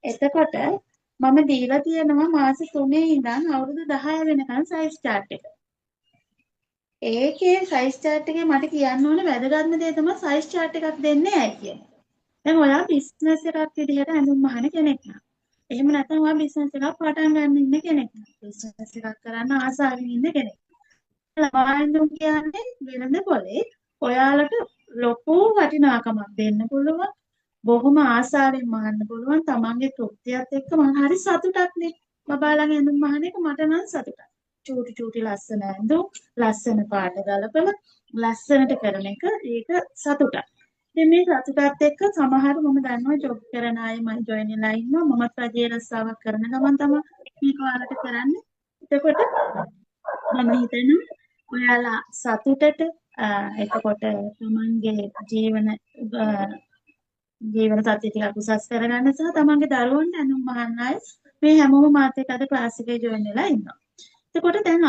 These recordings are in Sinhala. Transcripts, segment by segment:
එතකොට මම දීලා තියෙනවා මාස 3 ඉඳන් අවුරුදු 10 වෙනකන් සයිස් chart එක. ඒකේ සයිස් chart එකේ මට කියන්න ඕනේ වැදගත්ම දේ තමයි සයිස් chart එකක් දෙන්නේ ඇයි කියන එක. දැන් ඔයා බිස්නස් එකක් විදිහට ඇඳුම් අහන කෙනෙක් නම්. එහෙම නැත්නම් ඔයා බිස්නස් එකක් පටන් ගන්න ඉන්න කෙනෙක් නම්. බිස්නස් එකක් කරන්න ආසාවෙන් ඉන්න කෙනෙක්. ළමා ඇඳුම් කියන්නේ වෙළඳ පොලේ ඔයාලට ලොකු වටිනාකමක් දෙන්න පුළුවන්. බොහොම ආසාවෙන් මහන්න පුළුවන්. තමන්ගේ තෘප්තියත් එක්ක මම හරි සතුටක්නේ. බබාලගේ ඇඳුම් අහන එක මට නම් සතුටක්. චූටි චූටි ලස්සන ඇඳුම්, ලස්සන පාට ගලපලා ලස්සනට කරන එක ඒක සතුටක්. ඉතින් මේ සතුටත් එක්ක සමහර මම දන්නවා ජොබ් කරන අය මම ජොයින් වෙලා ඉන්නවා. මමත් රජයේ රස්සාවක් කරන ගමන් තමයි මේක ඔයාලට කරන්නේ. එතකොට මම හිතනවා ඔයාලා සතුටට එතකොට තමන්ගේ ජීවන සත්‍ය ටිකක් උසස් කරගන්න සහ තමන්ගේ දරුවන්ට ඇඳුම් අහන්න අය මේ හැමෝම මාත් එක්ක අද ක්ලාස් එකේ ජොයින් වෙලා ඉන්නවා. එතකොට දැන්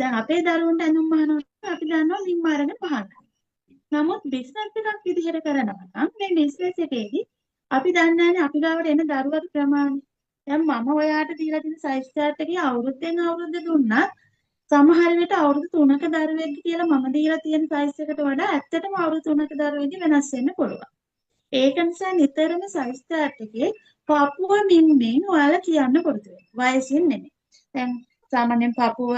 දැන් අපේ දරුවන්ට ඇඳුම් අහනවා අපි දන්නවා නිම්ම අරගෙන පහන්න. නමුත් බිස්නස් එකක් විදිහට කරනවා නම් මේ බිස්නස් එකේදී අපි දන්නේ නැහැ අපි ගාවට එන දරුවගේ ප්‍රමාණය. දැන් මම ඔයාට දීලා තියෙන සයිස් chart එකේ අවුරුද්දෙන් අවුරුද්ද දුන්නා සමහර විට අවුරුදු 3ක දරුවෙක්ගේ කියලා මම දීලා තියෙන සයිස් එකට වඩා ඇත්තටම අවුරුදු 3ක දරුවෙක්ගේ වෙනස් වෙන්න පුළුවන්. ඒක නිසා නිතරම සයිස් chart එකේ පපුව නිම්මෙන් ඔයාලා කියන්න පුරුදු වෙන්න. වයසින් නෙමෙයි. දැන් සාමාන්‍යයෙන් පපුව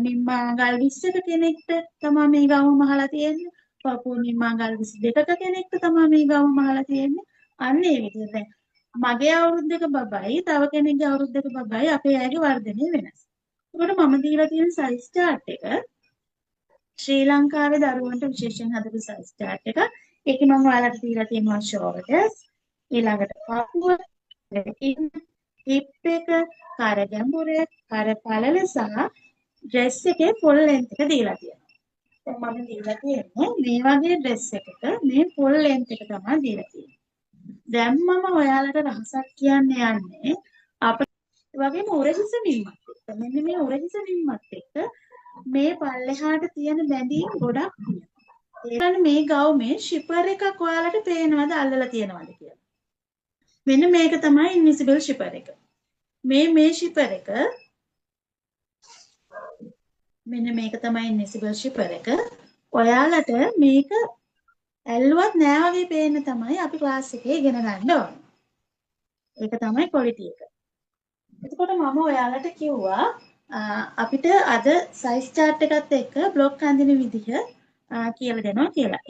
නිම්මාංගල් 20ක කෙනෙක්ට තමයි මේ ගවුම අහලා තියෙන්නේ. පපුව නිම්මාංගල් 22ක කෙනෙක්ට තමයි මේ ගවුම අහලා තියෙන්නේ. අන්න ඒ විදිහට දැන් මගේ අවුරුද්දක බබයි තව කෙනෙක්ගේ අවුරුද්දක බබයි අපේ අයගේ වර්ධනය වෙනස්. ඒකට මම දීලා තියෙන සයිස් chart එක ශ්‍රී ලංකාවේ දරුවන්ට විශේෂයෙන් හදපු සයිස් chart එක. ඒකේ මම ඔයාලට දීලා තියෙනවා shoulders, ඊළඟට පපුව, hip එක, කර ගැඹුර, කර පළල සහ dress එකේ full length එක දීලා තියෙනවා. දැන් මම දීලා තියෙන්නේ මේ වගේ dress එකක මේ full length එක තමයි දීලා තියෙන්නේ. දැන් මම ඔයාලට රහසක් කියන්න යන්නේ අපේ වගේම උරහිස නිම්මත් එක්ක. මෙන්න මේ උරහිස නිම්මත් එක්ක මේ පල්ලෙහාට තියෙන බැඳීම් ගොඩක් තියෙනවා. ඒ මේ ගවුමේ ෂිපර් එකක් ඔයාලට පේනවද අල්ලලා තියෙනවද කියලා. මෙන්න මේක තමයි ඉන්විසිබල් ෂිපර් එක. මේ ෂිපර් එක මෙන්න මේක තමයි ඉන්විසිබල් ෂිපර් එක. ඔයාලට මේක ඇල්ලුවත් නෑ වගේ පේන්න තමයි අපි ක්ලාස් එකේ ඉගෙන ගන්න ඕනේ. ඒක තමයි ක්වොලිටි එක. එතකොට මම ඔයාලට කිව්වා අපිට අද සයිස් chart එකත් එක්ක බ්ලොග් අඳින විදිහ කියලා දෙනවා කියලා.